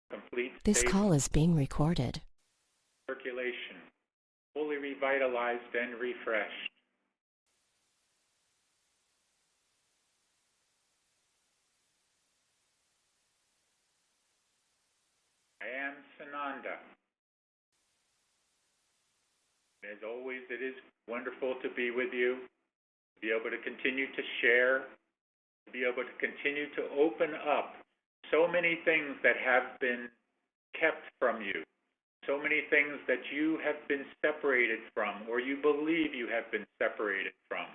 complete This stable call is being recorded. circulation, fully revitalized and refreshed. I am Sananda. As always, it is wonderful to be with you, to be able to continue to share, to be able to continue to open up so many things that have been kept from you, so many things that you have been separated from, or you believe you have been separated from.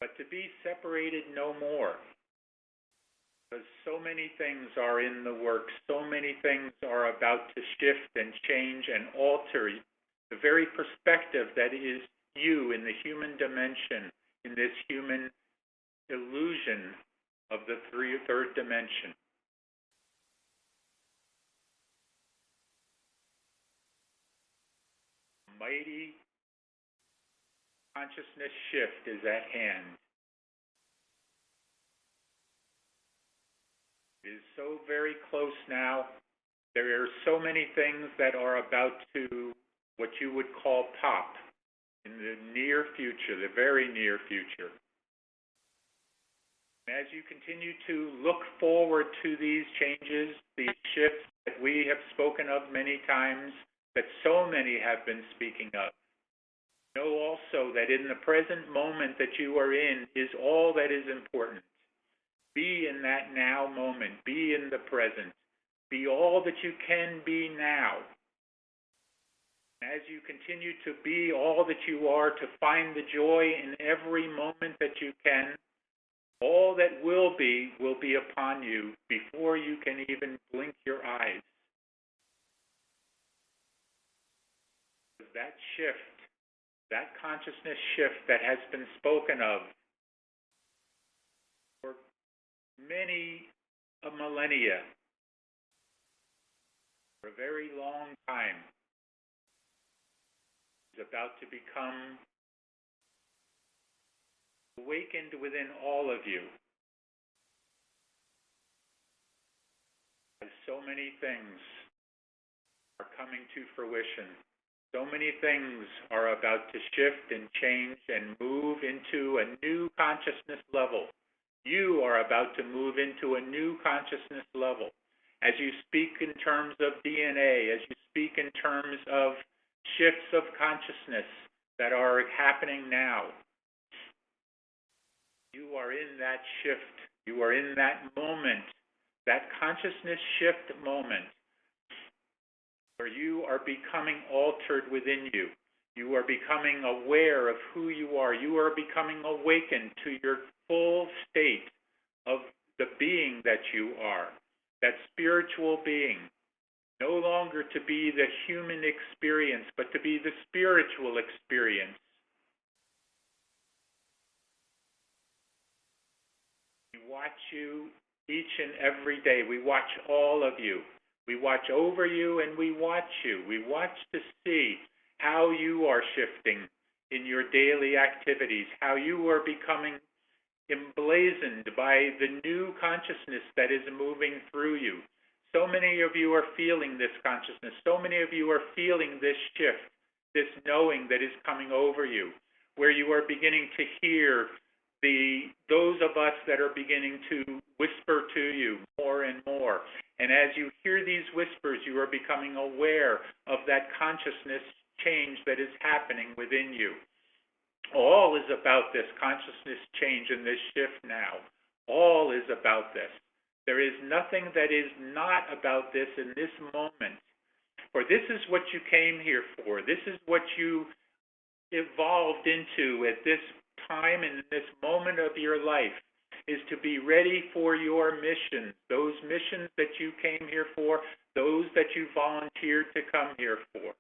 But to be separated no more, because so many things are in the works, so many things are about to shift and change and alter the very perspective that is you in the human dimension, in this human illusion of the third dimension. Mighty consciousness shift is at hand. It is so very close now. There are so many things that are about to, what you would call, pop in the near future, the very near future. As you continue to look forward to these changes, these shifts that we have spoken of many times, that so many have been speaking of, know also that in the present moment that you are in is all that is important. Be in that now moment. Be in the present. Be all that you can be now. As you continue to be all that you are, to find the joy in every moment that you can, all that will be upon you before you can even blink your eyes. That shift, that consciousness shift that has been spoken of for many millennia, for a very long time, is about to become awakened within all of you. As so many things are coming to fruition, so many things are about to shift and change and move into a new consciousness level. You are about to move into a new consciousness level. As you speak in terms of DNA, as you speak in terms of shifts of consciousness that are happening now, you are in that shift. You are in that moment, that consciousness shift moment, where you are becoming altered within you. You are becoming aware of who you are. You are becoming awakened to your full state of the being that you are, that spiritual being. No longer to be the human experience, but to be the spiritual experience. We watch you each and every day. We watch all of you. We watch over you and we watch you. We watch to see how you are shifting in your daily activities, how you are becoming emblazoned by the new consciousness that is moving through you. So many of you are feeling this consciousness. So many of you are feeling this shift, this knowing that is coming over you, where you are beginning to hear those of us that are beginning to whisper to you more and more. And as you hear these whispers, you are becoming aware of that consciousness change that is happening within you. All is about this consciousness change and this shift now. All is about this. There is nothing that is not about this in this moment. For this is what you came here for. This is what you evolved into at this time and in this moment of your life, is to be ready for your missions, those missions that you came here for, those that you volunteered to come here for.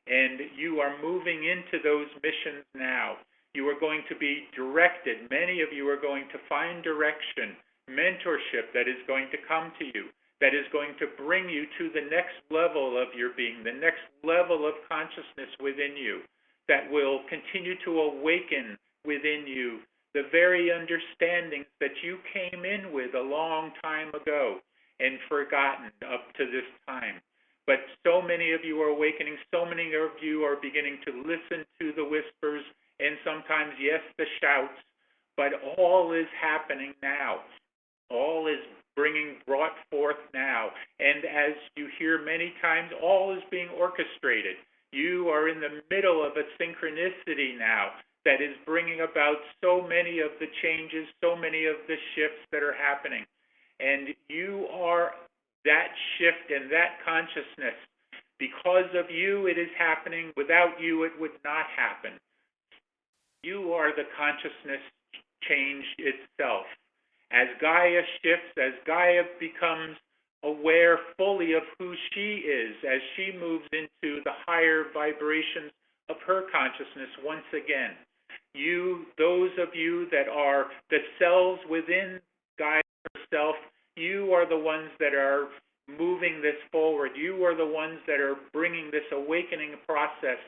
And you are moving into those missions now. You are going to be directed. Many of you are going to find direction, mentorship that is going to come to you, that is going to bring you to the next level of your being, the next level of consciousness within you, that will continue to awaken within you the very understandings that you came in with a long time ago. and forgotten up to this time. But so many of you are awakening, so many of you are beginning to listen to the whispers, and sometimes, yes, the shouts, but all is happening now. All is brought forth now. And as you hear many times, all is being orchestrated. You are in the middle of a synchronicity now that is bringing about so many of the changes, so many of the shifts that are happening. And you are that shift and that consciousness. Because of you, it is happening. Without you, it would not happen. You are the consciousness change itself. As Gaia shifts, as Gaia becomes aware fully of who she is, as she moves into the higher vibrations of her consciousness once again, those of you that are the cells within Gaia herself, you are the ones that are moving this forward. You are the ones that are bringing this awakening process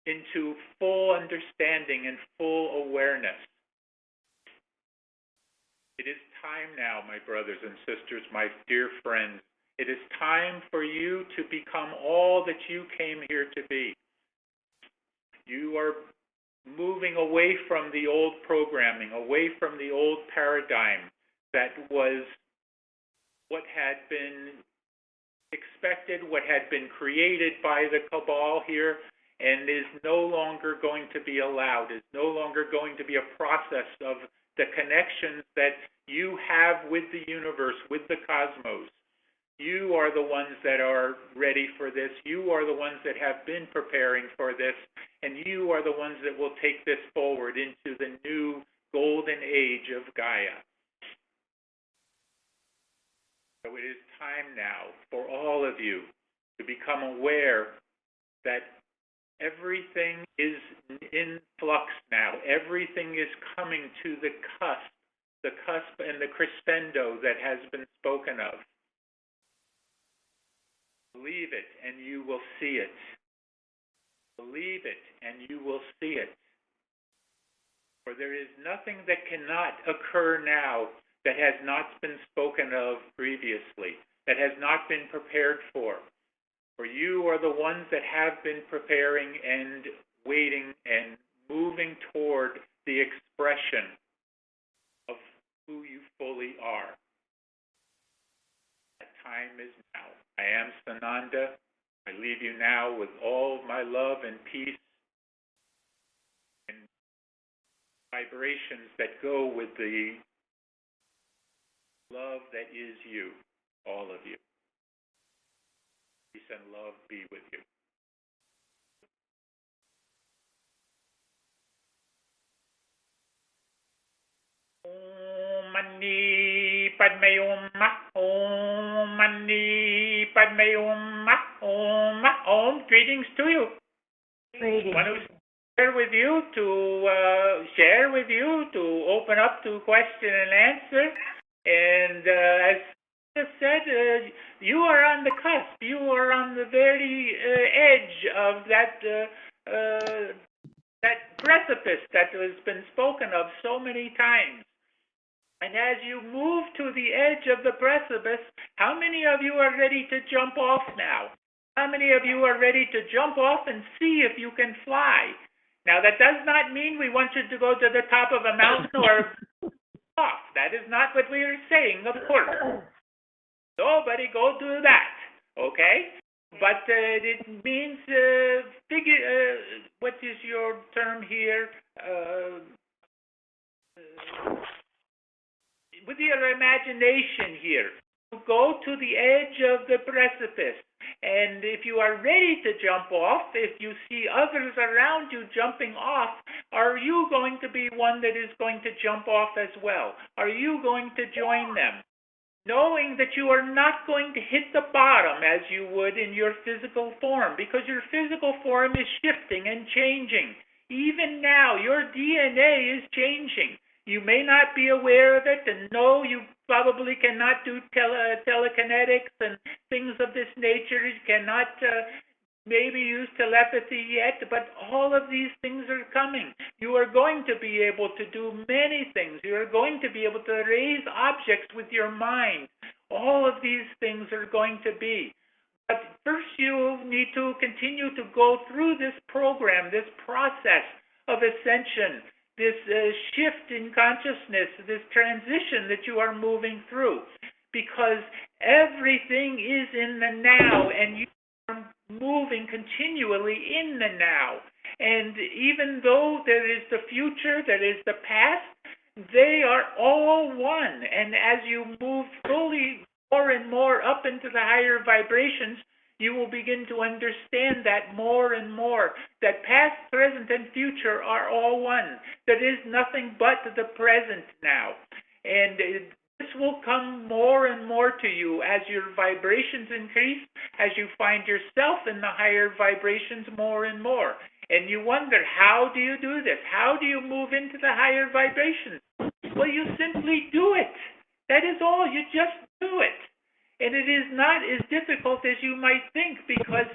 into full understanding and full awareness. It is time now, my brothers and sisters, my dear friends. It is time for you to become all that you came here to be. You are moving away from the old programming, away from the old paradigm that was what had been expected, what had been created by the cabal here, and is no longer going to be allowed, is no longer going to be a process of the connections that you have with the universe, with the cosmos. You are the ones that are ready for this. You are the ones that have been preparing for this, and you are the ones that will take this forward into the new golden age of Gaia. So it is time now for all of you to become aware that everything is in flux now. Everything is coming to the cusp and the crescendo that has been spoken of. Believe it and you will see it. Believe it and you will see it. For there is nothing that cannot occur now that has not been spoken of previously, that has not been prepared for. For you are the ones that have been preparing and waiting and moving toward the expression of who you fully are. That time is now. I am Sananda. I leave you now with all my love and peace and vibrations that go with the love that is you, all of you. Peace and love be with you. Om Mani Padme Hum. Om Mani Padme Hum. Om. Greetings to you. Greetings. I want to share with you to open up to question and answer. And as I said, you are on the cusp. You are on the very edge of that precipice that has been spoken of so many times. And as you move to the edge of the precipice, how many of you are ready to jump off now? How many of you are ready to jump off and see if you can fly? Now, that does not mean we want you to go to the top of a mountain or off. That is not what we are saying, of course. Nobody go do that, okay? But it means, what is your term here? With your imagination here, go to the edge of the precipice. And if you are ready to jump off, if you see others around you jumping off, are you going to be one that is going to jump off as well? Are you going to join them? Knowing that you are not going to hit the bottom as you would in your physical form, because your physical form is shifting and changing. Even now, your DNA is changing. You may not be aware of it, and no, you probably cannot do telekinetics and things of this nature. You cannot maybe use telepathy yet, but all of these things are coming. You are going to be able to do many things. You are going to be able to raise objects with your mind. All of these things are going to be. But first, you need to continue to go through this program, this process of ascension, this shift in consciousness, this transition that you are moving through, because everything is in the now, and you are moving continually in the now. And even though there is the future, there is the past, they are all one. And as you move fully more and more up into the higher vibrations, you will begin to understand that more and more, that past, present, and future are all one. There is nothing but the present now. And this will come more and more to you as your vibrations increase, as you find yourself in the higher vibrations more and more. And you wonder, how do you do this? How do you move into the higher vibrations? Well, you simply do it. That is all. You just do it. And it is not as difficult as you might think, because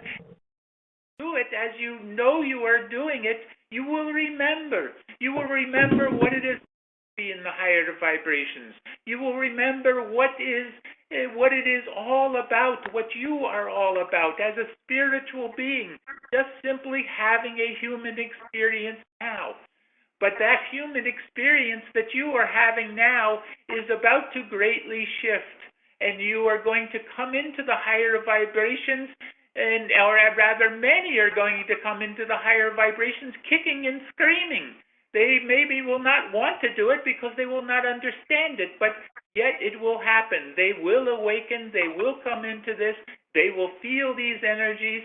do it as you know you are doing it, you will remember. You will remember what it is to be in the higher vibrations. You will remember what it is all about, what you are all about as a spiritual being, just simply having a human experience now. But that human experience that you are having now is about to greatly shift, and you are going to come into the higher vibrations, or rather many are going to come into the higher vibrations kicking and screaming. They maybe will not want to do it because they will not understand it, but yet it will happen. They will awaken. They will come into this. They will feel these energies.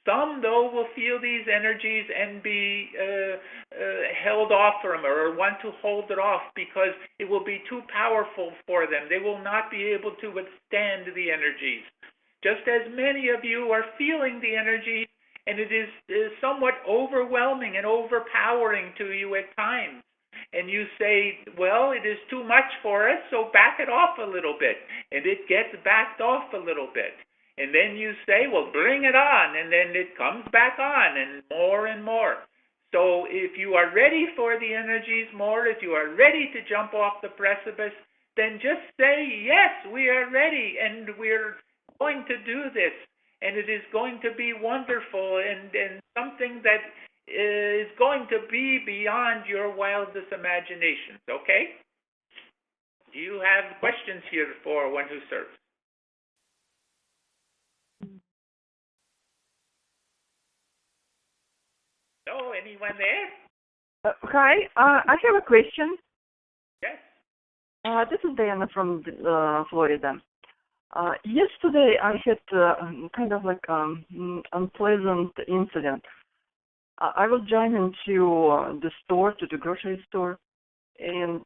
Some, though, will feel these energies and be held off from it, or want to hold it off because it will be too powerful for them. They will not be able to withstand the energies. Just as many of you are feeling the energies, and it is somewhat overwhelming and overpowering to you at times. And you say, well, it is too much for us, so back it off a little bit. And it gets backed off a little bit. And then you say, well, bring it on, and then it comes back on, and more and more. So if you are ready for the energies more, if you are ready to jump off the precipice, then just say, yes, we are ready, and we're going to do this. And it is going to be wonderful, and something that is going to be beyond your wildest imaginations, okay? Do you have questions here for one who serves? So, anyone there? Hi, I have a question. Yes. This is Diana from Florida. Yesterday I had kind of like unpleasant incident. I was driving to the store, to the grocery store, and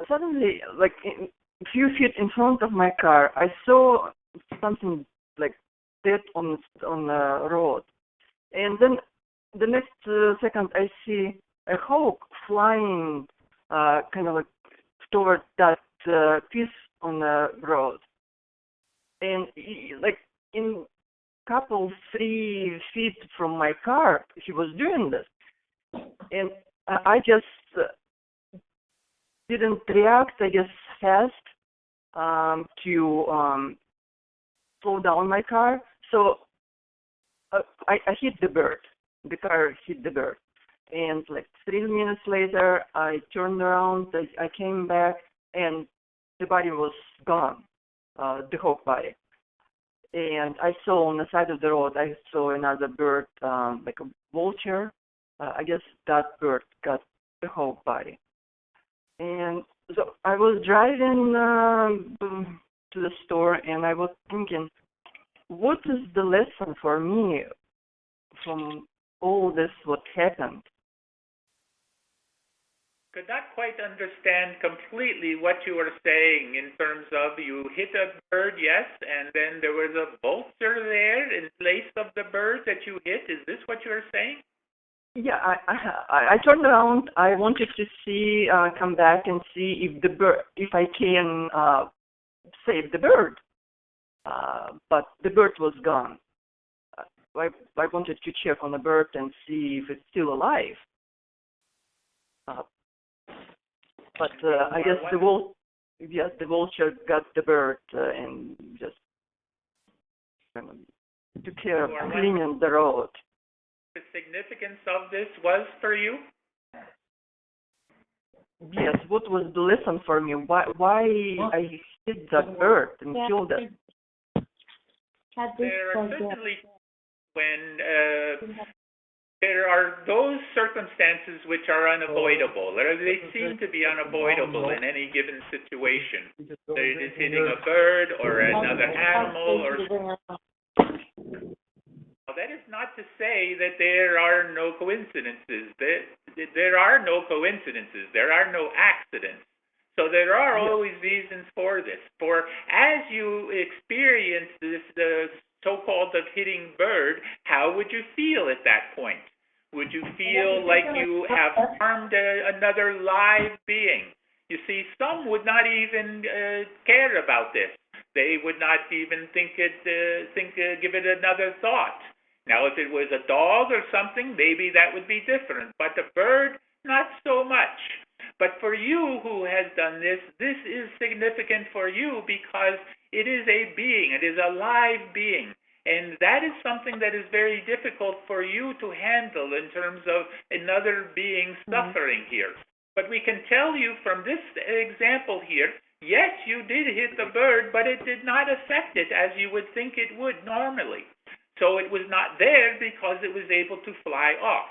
suddenly, like a few feet in front of my car, I saw something like dead on the road, and then the next second I see a hawk flying kind of like toward that piece on the road. And like in couple 3 feet from my car, he was doing this. And I just didn't react, I guess, fast to slow down my car. So I hit the bird. The car hit the bird. And like 3 minutes later, I turned around, I came back, and the body was gone, the hawk body. And I saw on the side of the road, I saw another bird, like a vulture. I guess that bird got the hawk body. And so I was driving to the store, and I was thinking, what is the lesson for me from all this, what happened? Could not quite understand completely what you were saying in terms of you hit a bird, yes, and then there was a vulture there in place of the bird that you hit. Is this what you were saying? Yeah, I turned around. I wanted to see, come back and see if the bird, if I can save the bird, but the bird was gone. I wanted to check on the bird and see if it's still alive. But I guess yes, the vulture got the bird and just kind of took care of cleaning the road. The significance of this was for you? Yes, what was the lesson for me? Why I hit that bird and killed it? There are certainly when there are those circumstances which are unavoidable, or they seem to be unavoidable in any given situation. That it is hitting a bird or another animal or. Now, that is not to say that there are no coincidences. There are no coincidences. There are no accidents. So there are always reasons for this. For as you experience this, the so-called of hitting bird, how would you feel at that point? Would you feel like you have harmed another live being? You see, some would not even care about this. They would not even give it another thought. Now, if it was a dog or something, maybe that would be different. But a bird, not so much. But for you who has done this, this is significant for you because it is a being, it is a live being. And that is something that is very difficult for you to handle in terms of another being suffering here. But we can tell you from this example here, yes, you did hit the bird, but it did not affect it as you would think it would normally. So it was not there because it was able to fly off.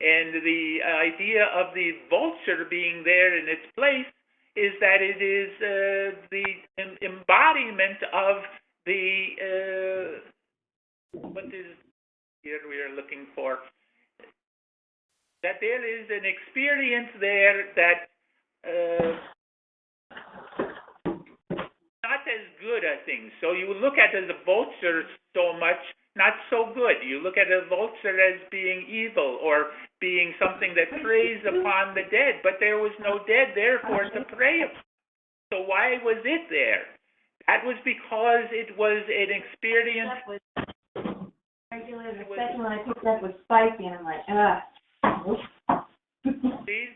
And the idea of the vulture being there in its place is that it is the embodiment of the, what is here we are looking for, that there is an experience there that not as good a thing. So you look at the vulture so much, not so good. You look at a vulture as being evil or being something that preys upon the dead, but there was no dead there for it to prey upon. So why was it there? That was because it was an experience. The second one I picked up was spiky, and I'm like, Please,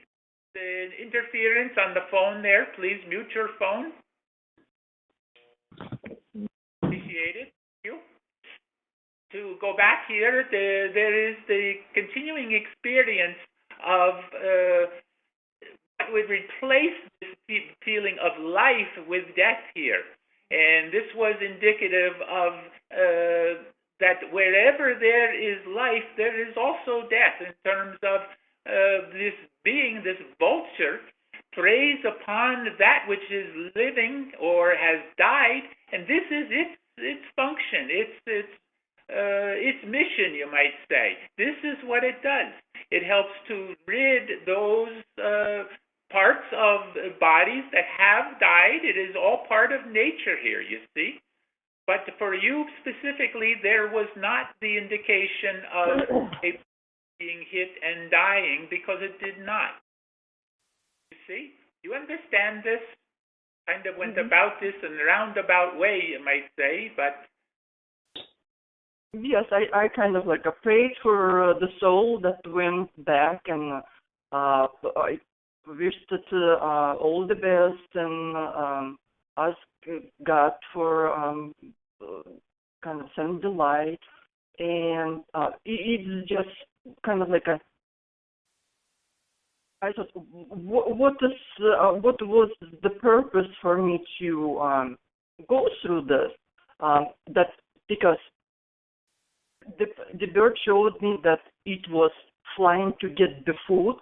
the interference on the phone there, please mute your phone. Appreciate it. Thank you. To go back here, there is the continuing experience of what would replace this feeling of life with death here. And this was indicative of that wherever there is life, there is also death in terms of this being, this vulture, preys upon that which is living or has died, and this is its function, its mission, you might say. This is what it does. It helps to rid those parts of bodies that have died. It is all part of nature here, you see. But for you specifically, there was not the indication of a being hit and dying because it did not. You see? You understand this? Kind of went about this in a roundabout way, you might say, but... Yes, I kind of like prayed for the soul that went back, and I wished it all the best and asked God for kind of send the light, and it's just kind of like I thought, what was the purpose for me to go through this? That because the bird showed me that it was flying to get the food,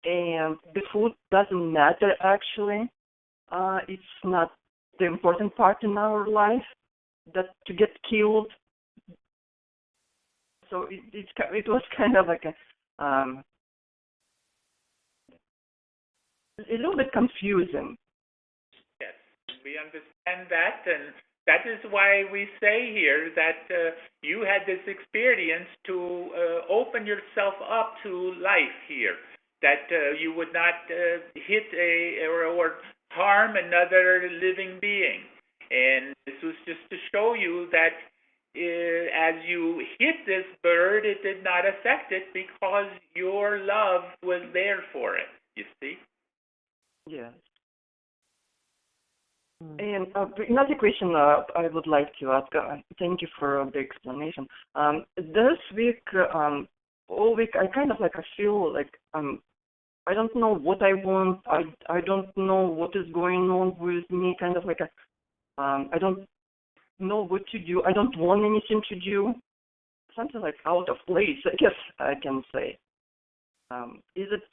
and the food doesn't matter actually. It's not the important part in our life, that to get killed. So it was kind of like a little bit confusing. Yes, we understand that, and that is why we say here that you had this experience to open yourself up to life here, that you would not hit or harm another living being. And this was just to show you that as you hit this bird, it did not affect it because your love was there for it, you see? Yes. And another question I would like to ask. Thank you for the explanation. This week, all week, I kind of like I feel like I don't know what I want. I don't know what is going on with me. Kind of like I don't know what to do. I don't want anything to do. Something like out of place, I guess I can say. Is it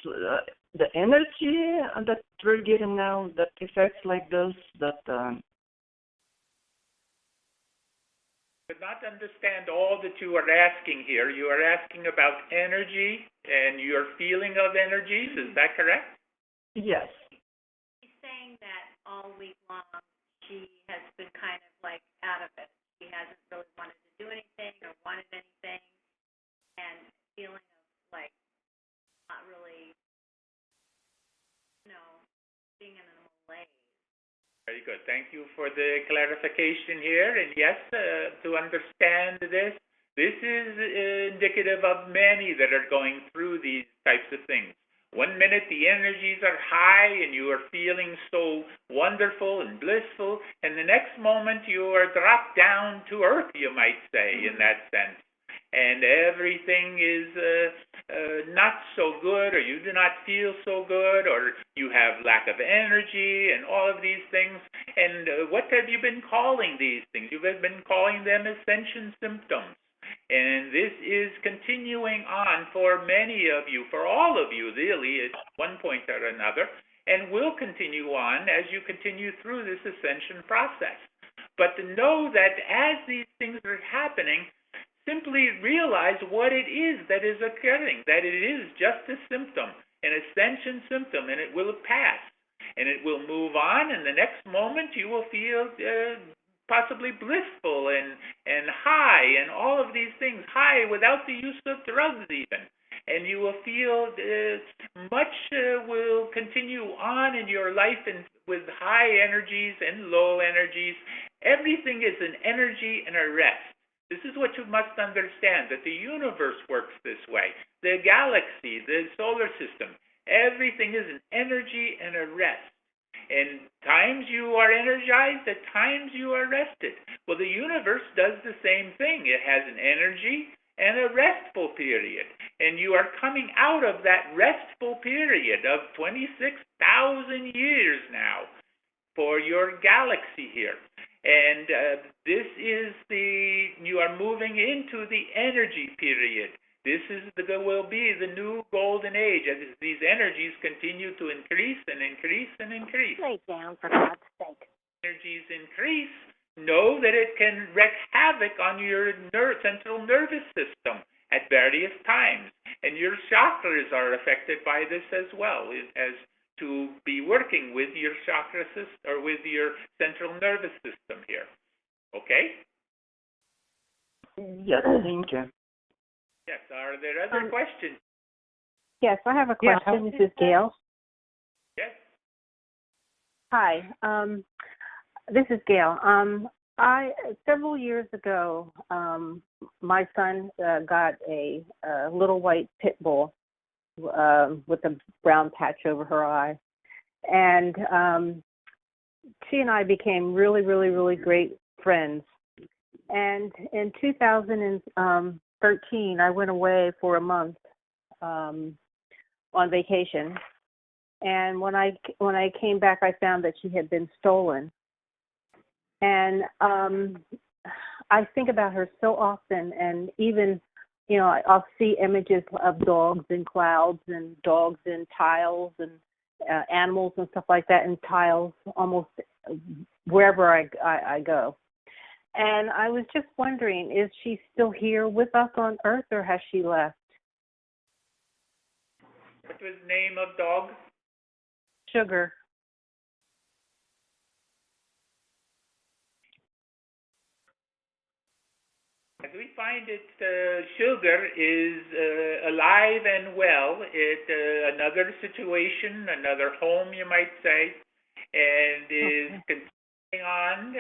the energy that we're getting now that affects like this? That But not understand all that you are asking here. You are asking about energy and your feeling of energies. Is that correct? yes. She's saying that all week long she has been kind of like out of it. She hasn't really wanted to do anything or wanted anything, and feeling of like not really, being in a malaise. Very good. Thank you for the clarification here. And yes, to understand this, this is indicative of many that are going through these types of things. 1 minute the energies are high and you are feeling so wonderful and blissful, and the next moment you are dropped down to earth, you might say, in that sense. And everything is not so good, or you do not feel so good, or you have lack of energy, and all of these things. And what have you been calling these things? You've been calling them ascension symptoms. And this is continuing on for many of you, for all of you, really, at one point or another, and will continue on as you continue through this ascension process. But to know that as these things are happening, simply realize what it is that is occurring, that it is just a symptom, an ascension symptom, and it will pass. And it will move on, and the next moment you will feel possibly blissful and high, and all of these things, high without the use of drugs even. And you will feel much will continue on in your life and with high energies and low energies. Everything is an energy and a rest. This is what you must understand, that the universe works this way. The galaxy, the solar system, everything is an energy and a rest. And times you are energized, at times you are rested. Well, the universe does the same thing. It has an energy and a restful period. And you are coming out of that restful period of 26,000 years now for your galaxy here. And this is you are moving into the energy period. This will be the new golden age as these energies continue to increase and increase and increase. Lay down, for God's sake. Energies increase, know that it can wreak havoc on your central nervous system at various times. And your chakras are affected by this as well, as to be working with your chakra system or with your central nervous system here. Okay? Yes, thank you. Yes, are there other questions? Yes, I have a question. This is Gail. Yes. Hi, this is Gail. Several years ago, my son got a little white pit bull with a brown patch over her eye, and she and I became really, really, really great friends. And in 2013, I went away for a month on vacation, and when I came back, I found that she had been stolen. And I think about her so often, and even, I'll see images of dogs in clouds and dogs in tiles and animals and stuff like that in tiles almost wherever I go. And I was just wondering, is she still here with us on Earth, or has she left? What was the name of dog? Sugar. As we find it, Sugar is alive and well. Another situation, another home, you might say, and is continuing on.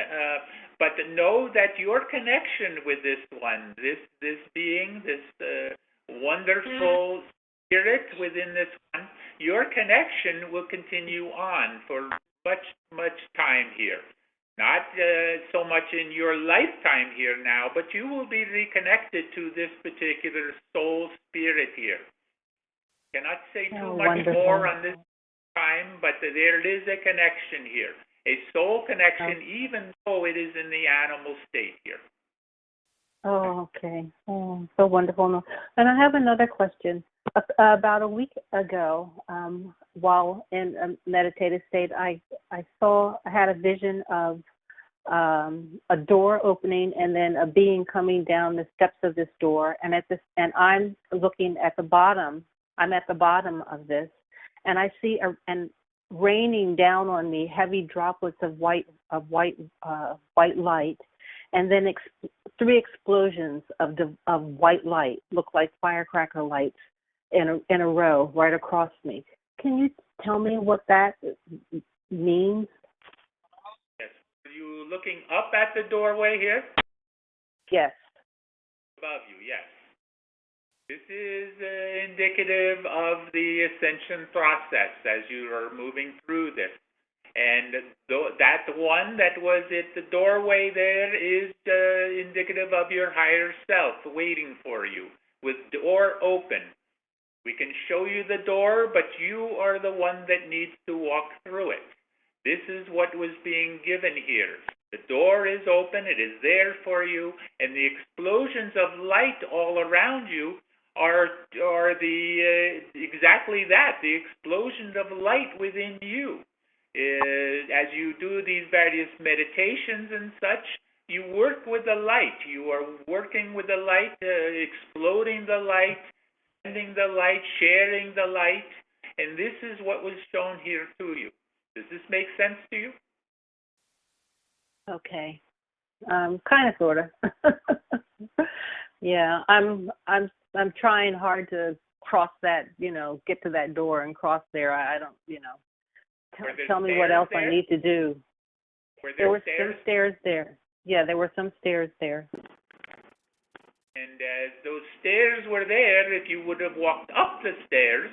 But know that your connection with this one, this being, this wonderful spirit within this one, your connection will continue on for much, much time here. Not so much in your lifetime here now, but you will be reconnected to this particular soul spirit here. Cannot say too much wonderful. more on this time, but there is a connection here, a soul connection, even though it is in the animal state here. Oh, okay. Oh, so wonderful. No. And I have another question. About a week ago, while in a meditative state, I had a vision of a door opening and then a being coming down the steps of this door, and I'm looking at the bottom. I'm at the bottom of this, and I see and raining down on me heavy droplets of white light, and then 3 explosions of white light, look like firecracker lights, in a row right across me. Can you tell me what that means? Yes. Are you looking up at the doorway here? Yes. Above you, yes. This is indicative of the ascension process as you are moving through this. And that one that was at the doorway there is indicative of your higher self waiting for you with door open. We can show you the door, but you are the one that needs to walk through it. This is what was being given here. The door is open, it is there for you, and the explosions of light all around you are exactly that, the explosions of light within you. As you do these various meditations and such, you work with the light. You are working with the light, exploding the light, sending the light, sharing the light, and this is what was shown here to you. Does this make sense to you? Okay. Kind of, sort of. Yeah, I'm trying hard to cross that, get to that door and cross there. I don't, tell me what else I need to do. There were some stairs there. Yeah, there were some stairs there. And as those stairs were there, if you would have walked up the stairs,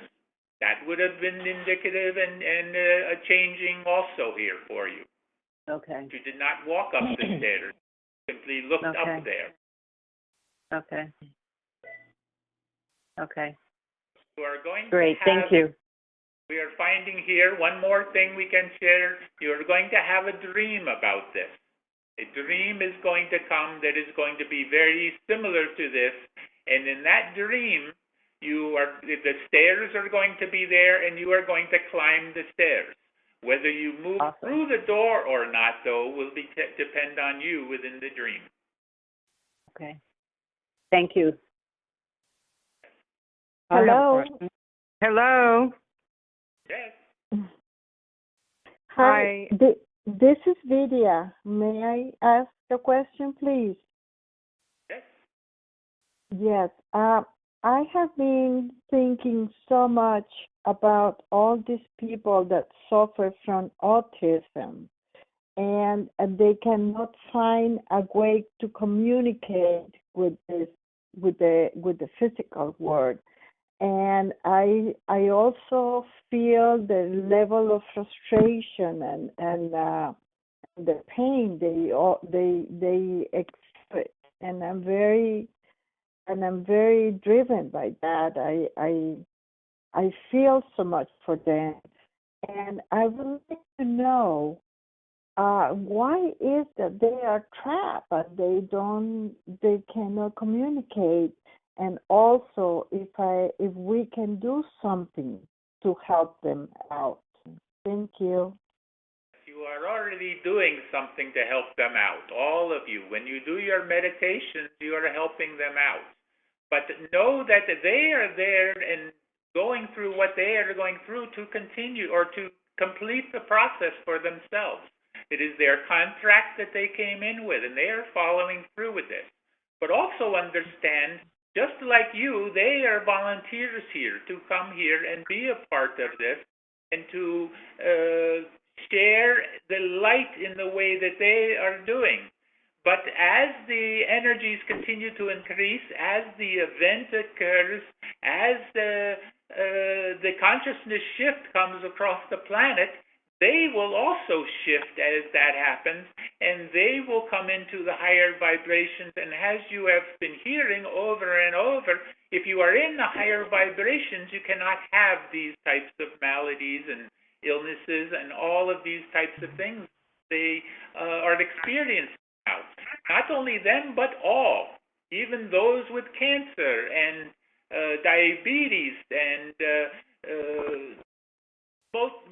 that would have been indicative and a changing also here for you. Okay. You did not walk up the stairs, simply looked up there. Okay. Okay. You are going Great, to have, thank you. We are finding here one more thing we can share. You are going to have a dream about this. A dream is going to come that is going to be very similar to this, and in that dream, the stairs are going to be there, and you are going to climb the stairs. Whether you move through the door or not, though, will depend on you within the dream. Okay. Thank you. Hello. Hello. Yes. Hi. This is Vidya. May I ask a question, please? Yes. Yes. I have been thinking so much about all these people that suffer from autism, and they cannot find a way to communicate with the physical world. And I also feel the level of frustration and the pain they exhibit, and I'm very driven by that. I feel so much for them, and I would like to know why is that they are trapped and they cannot communicate. And also, if we can do something to help them out. Thank you. You are already doing something to help them out, all of you. When you do your meditations, you are helping them out. But know that they are there and going through what they are going through to continue or to complete the process for themselves. It is their contract that they came in with, and they are following through with this. But also understand, just like you, they are volunteers here to come here and be a part of this and to share the light in the way that they are doing. But as the energies continue to increase, as the event occurs, as the consciousness shift comes across the planet, they will also shift as that happens, and they will come into the higher vibrations. And as you have been hearing over and over, if you are in the higher vibrations, you cannot have these types of maladies and illnesses and all of these types of things they are experiencing now. Not only them, but all, even those with cancer and diabetes and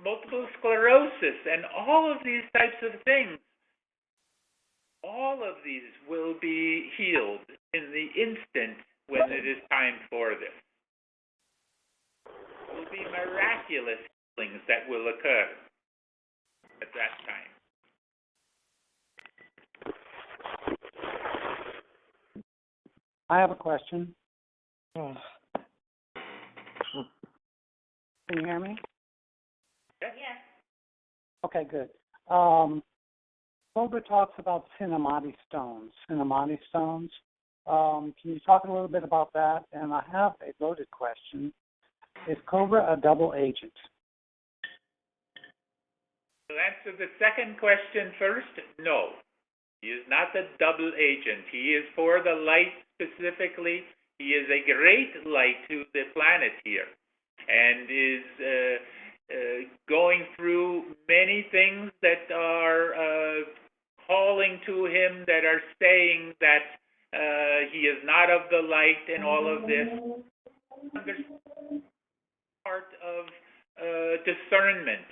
multiple sclerosis and all of these types of things. All of these will be healed in the instant when it is time for this. There will be miraculous healings that will occur at that time. I have a question. Oh. Can you hear me? Yes. Okay, good. Cobra talks about Sinamati stones. Can you talk a little bit about that? And I have a loaded question. Is Cobra a double agent? To answer the second question first, no. He is not a double agent. He is for the light specifically. He is a great light to the planet here and is going through many things that are calling to him, that are saying that he is not of the light and all of this. There's part of discernment.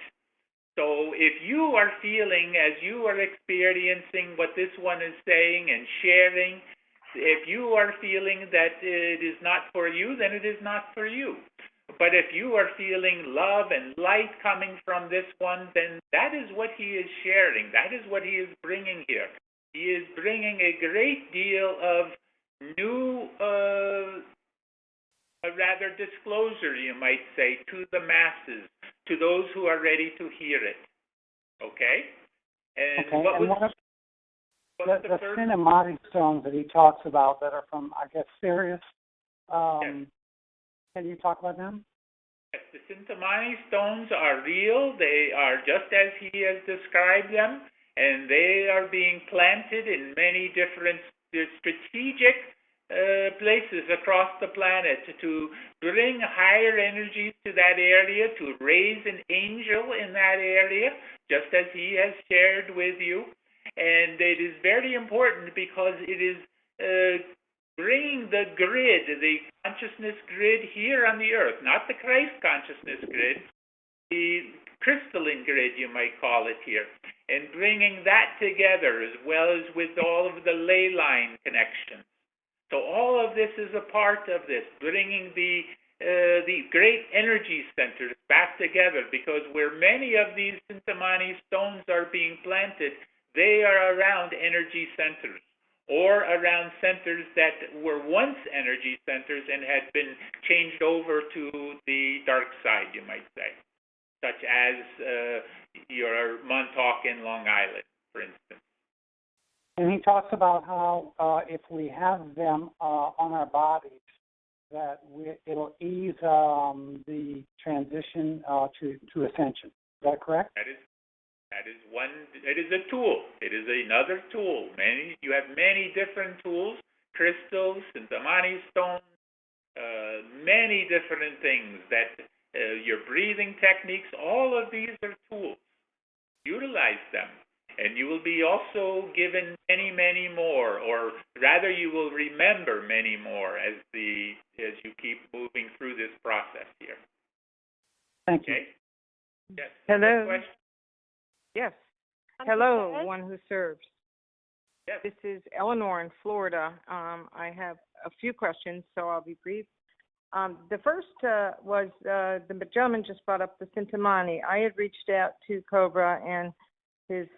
So if you are feeling, as you are experiencing what this one is saying and sharing, if you are feeling that it is not for you, then it is not for you. But if you are feeling love and light coming from this one, then that is what he is sharing. That is what he is bringing here. He is bringing a great deal of new, rather disclosure, you might say, to the masses, to those who are ready to hear it. Okay? And okay. what and was the Sinamati stones that he talks about that are from, I guess, Sirius. Yes. Can you talk about them? Yes, the Sintamani stones are real. They are just as he has described them, and they are being planted in many different strategic places across the planet to bring higher energies to that area, to raise an angel in that area, just as he has shared with you. And it is very important because it is bringing the grid, the consciousness grid here on the earth, not the Christ consciousness grid, the crystalline grid, you might call it here, and bringing that together as well as with all of the ley line connections. So all of this is a part of this, bringing the great energy centers back together, because where many of these Sintamani stones are being planted, they are around energy centers, or around centers that were once energy centers and had been changed over to the dark side, you might say, such as your Montauk in Long Island, for instance. And he talks about how if we have them on our bodies, that it'll ease the transition to ascension. Is that correct? That is one. It is a tool. It is another tool. You have many different tools: crystals, Sintamani stones, many different things. That your breathing techniques. All of these are tools. Utilize them, and you will be also given many, many more, or rather, you will remember many more as you keep moving through this process here. Thank you. Okay. Yes. Hello. Yes. Hello, Understand? one who serves. Yes. This is Eleanor in Florida. I have a few questions, so I'll be brief. The first was the gentleman just brought up the Sintamani. I had reached out to Cobra and his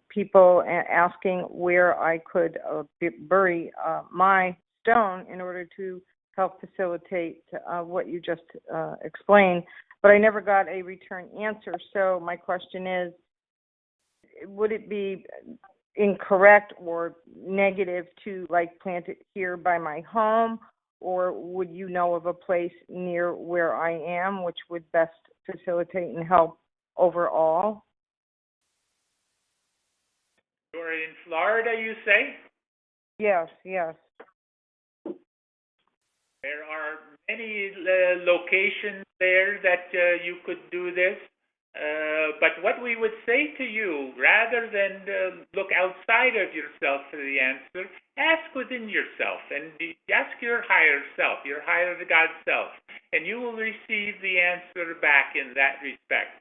people asking where I could bury my stone in order to help facilitate what you just explained, but I never got a return answer. So my question is, would it be incorrect or negative to plant it here by my home, or would you know of a place near where I am which would best facilitate and help overall. You're in Florida, you say? Yes, yes. There are many locations there that you could do this. But what we would say to you, rather than look outside of yourself for the answer, ask within yourself and ask your higher self, your higher God self, and you will receive the answer back in that respect.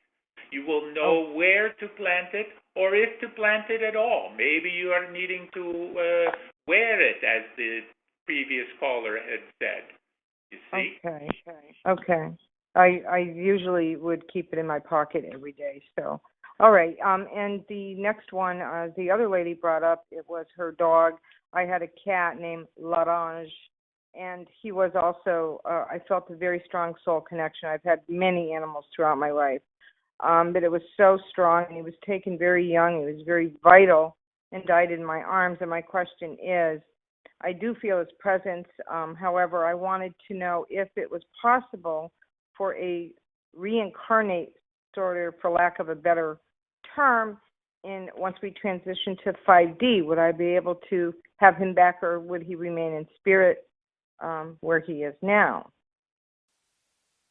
You will know where to plant it or if to plant it at all. Maybe you are needing to wear it, as the previous caller had said. You see? Okay. I usually would keep it in my pocket every day. So, all right. And the next one, the other lady brought up, it was her dog. I had a cat named L'Orange, and he was also, I felt a very strong soul connection. I've had many animals throughout my life, but it was so strong. And he was taken very young. He was very vital and died in my arms. And my question is, I do feel his presence. However, I wanted to know if it was possible for a reincarnate, sort of, for lack of a better term, once we transition to 5D, would I be able to have him back, or would he remain in spirit where he is now?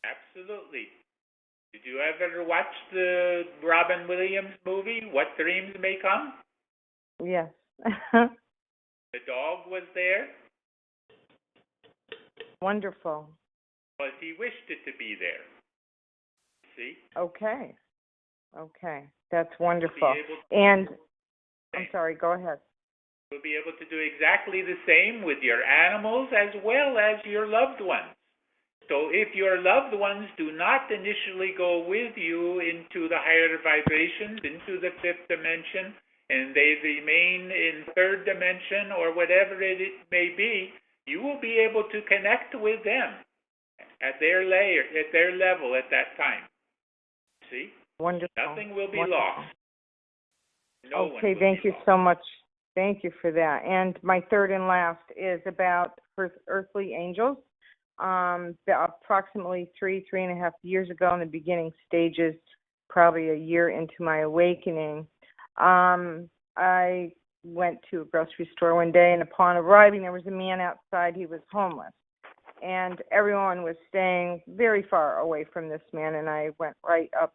Absolutely. Did you ever watch the Robin Williams movie, What Dreams May Come? Yes. The dog was there. Wonderful. Because he wished it to be there. See? Okay. That's wonderful. And I'm sorry, go ahead. You'll be able to do exactly the same with your animals as well as your loved ones. So if your loved ones do not initially go with you into the higher vibrations, into the fifth dimension, and they remain in third dimension or whatever it may be, you will be able to connect with them at their layer, at their level at that time. See? Wonderful. Nothing will be lost. No okay, thank you so much. Thank you for that. And my third and last is about earthly angels. Approximately 3.5 years ago, in the beginning stages, probably a year into my awakening, I went to a grocery store one day, and upon arriving, there was a man outside. He was homeless, and everyone was staying very far away from this man, and I went right up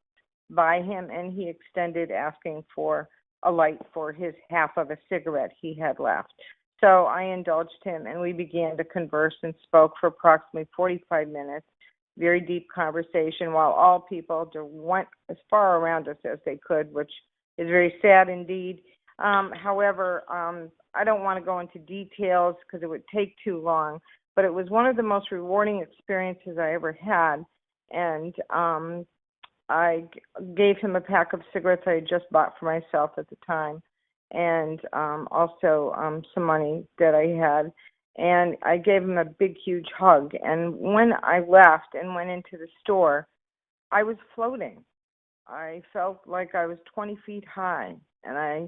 by him, and he extended, asking for a light for his half of a cigarette he had left. So I indulged him, and we began to converse and spoke for approximately 45 minutes, very deep conversation, while all people went as far around us as they could, which is very sad indeed. However, I don't want to go into details because it would take too long, but it was one of the most rewarding experiences I ever had. And I gave him a pack of cigarettes I had just bought for myself at the time, and also some money that I had. And I gave him a big, huge hug. And when I left and went into the store, I was floating. I felt like I was 20 feet high, and I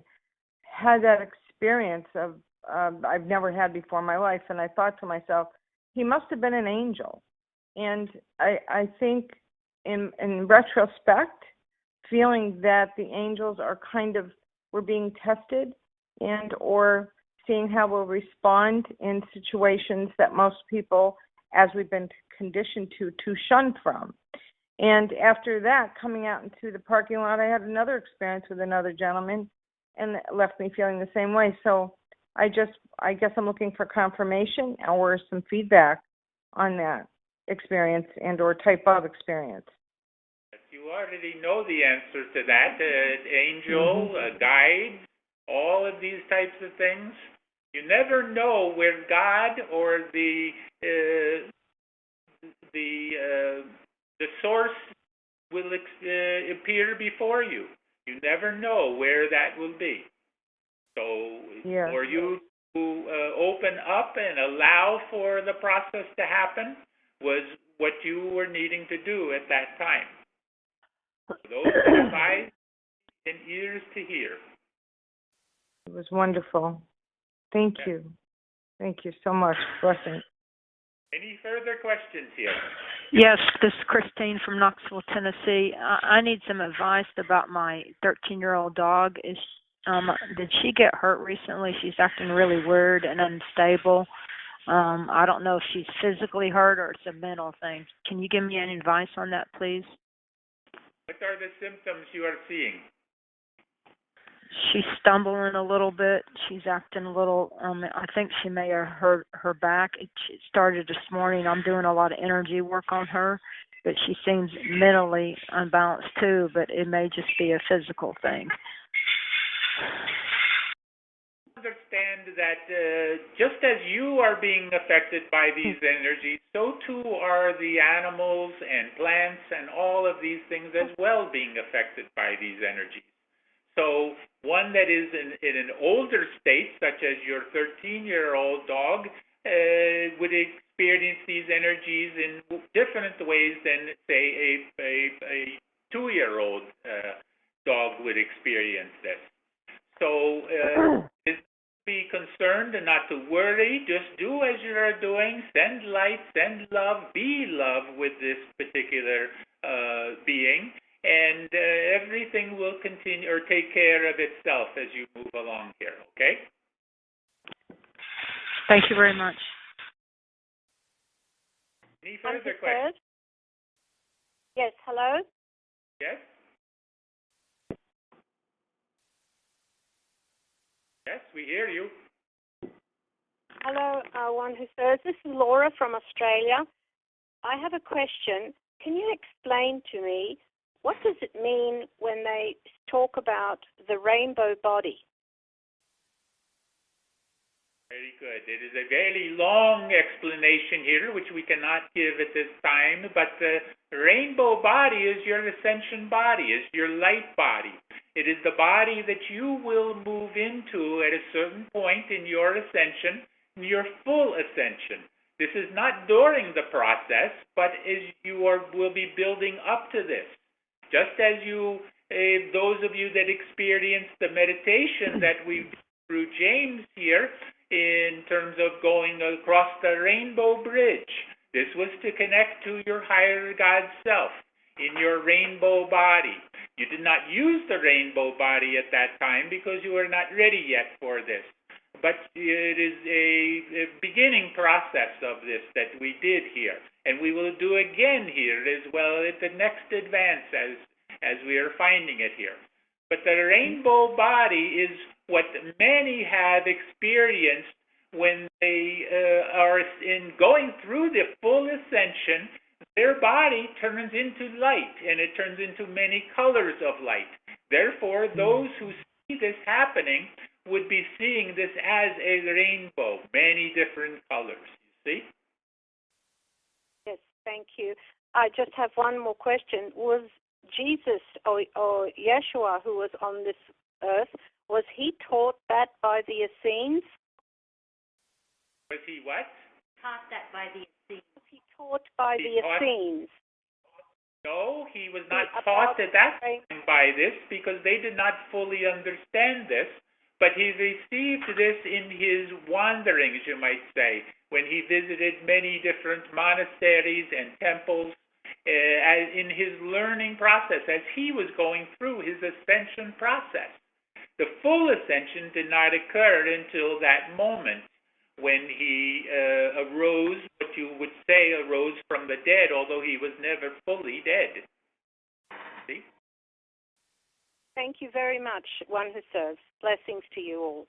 had that experience of I've never had before in my life. And I thought to myself, he must have been an angel. And I think in retrospect, feeling that the angels are we're being tested, and or seeing how we'll respond in situations that most people, as we've been conditioned to shun from. And after that, coming out into the parking lot, I had another experience with another gentleman, and it left me feeling the same way. So I guess I'm looking for confirmation or some feedback on that experience and or type of experience. You already know the answer to that. Angel, guide, all of these types of things. You never know where God or the source will appear before you. You never know where that will be. So for you to open up and allow for the process to happen was what you were needing to do at that time. Those with eyes and ears to hear. It was wonderful. Thank you. Thank you so much. Blessings. Any further questions here? Yes, this is Christine from Knoxville, Tennessee. I need some advice about my 13-year-old dog. Did she get hurt recently? She's acting really weird and unstable. I don't know if she's physically hurt or it's a mental thing. Can you give me any advice on that, please? What are the symptoms you are seeing? She's stumbling a little bit. She's acting a little, I think she may have hurt her back. It started this morning. I'm doing a lot of energy work on her, but she seems mentally unbalanced too, but it may just be a physical thing. Understand that just as you are being affected by these energies, so too are the animals and plants and all of these things as well being affected by these energies. So one that is in an older state, such as your 13-year-old dog, would experience these energies in different ways than, say, a 2-year-old dog would experience this. So be concerned and not to worry. Just do as you are doing. Send light, send love, be love with this particular being. And everything will continue or take care of itself as you move along here, okay? Thank you very much. Any further questions? Yes, hello? Yes? Yes, we hear you. Hello, one who says, this is Laura from Australia. I have a question. Can you explain to me, what does it mean when they talk about the rainbow body? Very good. It is a very long explanation here, which we cannot give at this time, but the rainbow body is your ascension body, is your light body. It is the body that you will move into at a certain point in your ascension, your full ascension. This is not during the process, but as you will be building up to this. Just as you, those of you that experienced the meditation that we did through James here, in terms of going across the rainbow bridge, this was to connect to your higher God self in your rainbow body. You did not use the rainbow body at that time because you were not ready yet for this. But it is a beginning process of this that we did here. And we will do again here as well at the next advance as we are finding it here. But the rainbow body is what many have experienced when they are in going through the full ascension. Their body turns into light, and it turns into many colors of light. Therefore, those who see this happening would be seeing this as a rainbow, many different colors, you see? Yes, thank you. I just have one more question. Was Jesus or Yeshua, who was on this earth, was he taught that by the Essenes? Was he what? Taught that by the Essenes. Was he taught by the Essenes? No, he was not taught at that time by this because they did not fully understand this, but he received this in his wanderings, you might say, when he visited many different monasteries and temples in his learning process as he was going through his ascension process. The full ascension did not occur until that moment when he arose, what you would say arose from the dead, although he was never fully dead. See? Thank you very much, one who serves. Blessings to you all.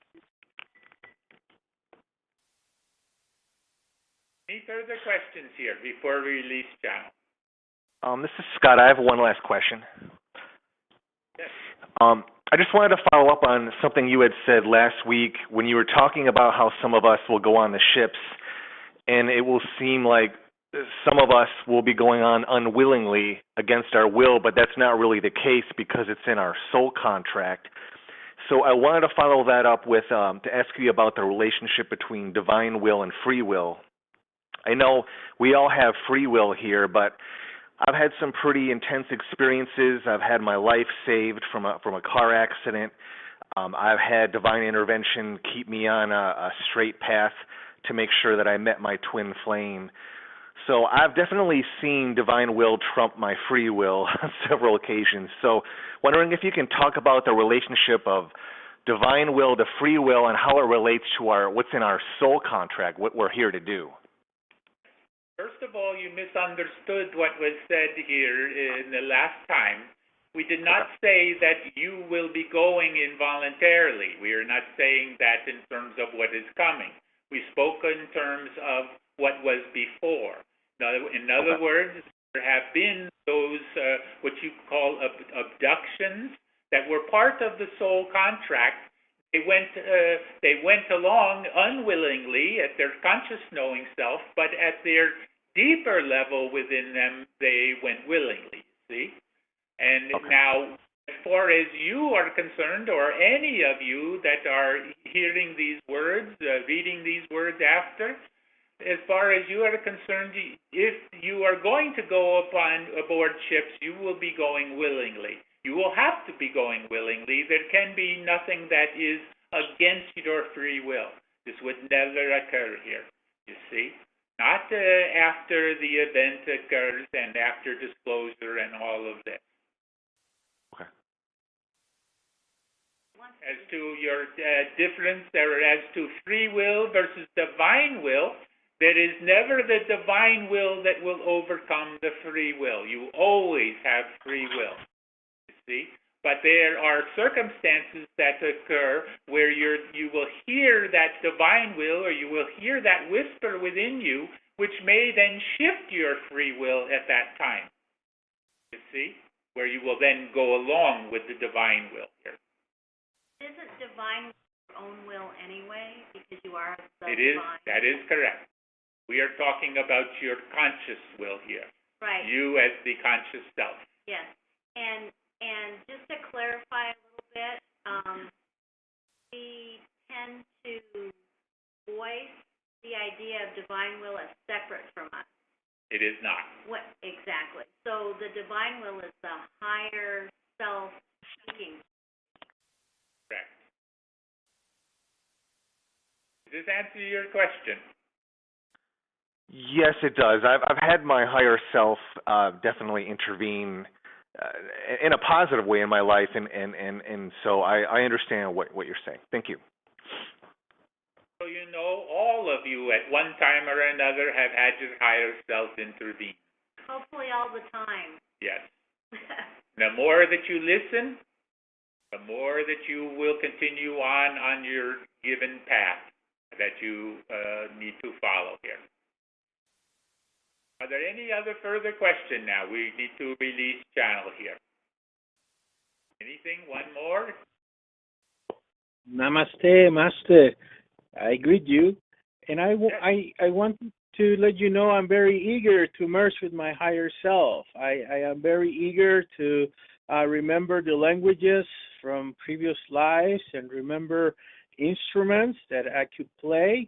Any further questions here before we release John? This is Scott. I have one last question. Yes. I just wanted to follow up on something you had said last week when you were talking about how some of us will go on the ships, and it will seem like some of us will be going on unwillingly against our will, but that's not really the case because it's in our soul contract. So I wanted to follow that up with to ask you about the relationship between divine will and free will. I know we all have free will here, but I've had some pretty intense experiences. I've had my life saved from a car accident. I've had divine intervention keep me on a straight path to make sure that I met my twin flame. So I've definitely seen divine will trump my free will on several occasions. So wondering if you can talk about the relationship of divine will to free will and how it relates to what's in our soul contract, what we're here to do. First of all, you misunderstood what was said here in the last time. We did not say that you will be going involuntarily. We are not saying that in terms of what is coming. We spoke in terms of what was before. In other words, there have been those what you call abductions that were part of the soul contract. They went along unwillingly at their conscious knowing self, but at their deeper level within them, they went willingly. See, and now, as far as you are concerned, or any of you that are hearing these words, reading these words after, as far as you are concerned, if you are going to go aboard ships, you will be going willingly. You will have to be going willingly. There can be nothing that is against your free will. This would never occur here, you see. Not after the event occurs and after disclosure and all of this. Okay. As to your difference, or as to free will versus divine will, there is never the divine will that will overcome the free will. You always have free will, you see. But there are circumstances that occur where you will hear that divine will, or you will hear that whisper within you, which may then shift your free will at that time, you see, where you will then go along with the divine will here. Isn't divine your own will anyway, because you are the It is. divine? That is correct. We are talking about your conscious will here. Right. You as the conscious self. Yes. And just to clarify a little bit, we tend to voice the idea of divine will as separate from us. It is not. What exactly? So the divine will is the higher self speaking. Correct. Does this answer your question? Yes, it does. I've had my higher self definitely intervene in a positive way in my life, and so I understand what you're saying. Thank you. So you know, all of you at one time or another have had your higher self intervene. Hopefully all the time. Yes. The more that you listen, the more that you will continue on your given path that you need to follow here. Are there any other further questions now? We need to release channel here. Anything? One more? Namaste, Master. I greet you, and I want to let you know I'm very eager to merge with my higher self. I am very eager to remember the languages from previous lives and remember instruments that I could play.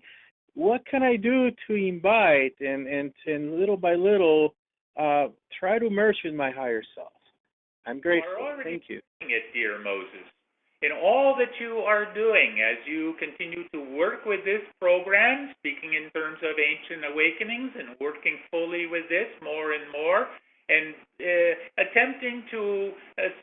What can I do to invite and little by little try to merge with my higher self? I'm grateful. Thank you. Doing it, dear Moses. In all that you are doing as you continue to work with this program, speaking in terms of ancient awakenings and working fully with this more and more, and attempting to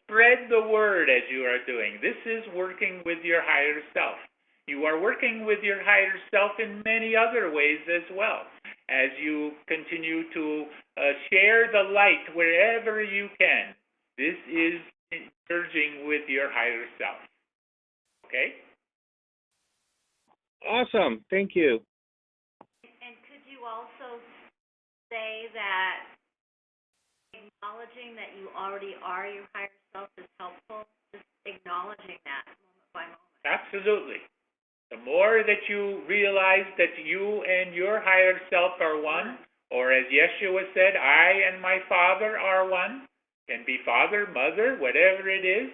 spread the word as you are doing. This is working with your higher self. You are working with your higher self in many other ways as well, as you continue to share the light wherever you can. This is merging with your higher self. Okay? Awesome. Thank you. And could you also say that acknowledging that you already are your higher self is helpful? Just acknowledging that moment by moment. Absolutely. The more that you realize that you and your higher self are one, or as Yeshua said, I and my Father are one, can be father, mother, whatever it is,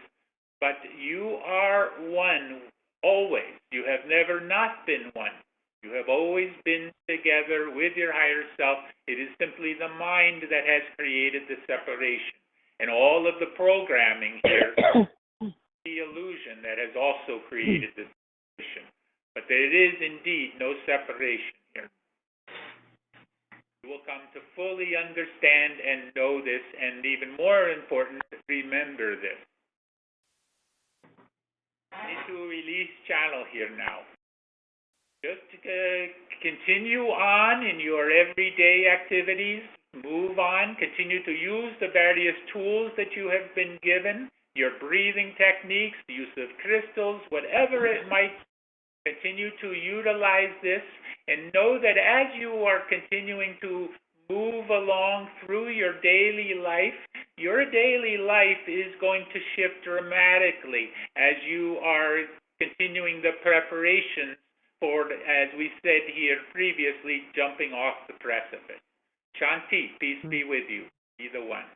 but you are one always. You have never not been one. You have always been together with your higher self. It is simply the mind that has created the separation. And all of the programming here, the illusion that has also created this separation. But there is indeed no separation You will come to fully understand and know this, and even more important, remember this. I need to release channel here now. Just continue on in your everyday activities. Move on. Continue to use the various tools that you have been given, your breathing techniques, the use of crystals, whatever it might be. Continue to utilize this, and know that as you are continuing to move along through your daily life is going to shift dramatically as you are continuing the preparations for, as we said here previously, jumping off the precipice. Shanti, peace be with you, either one.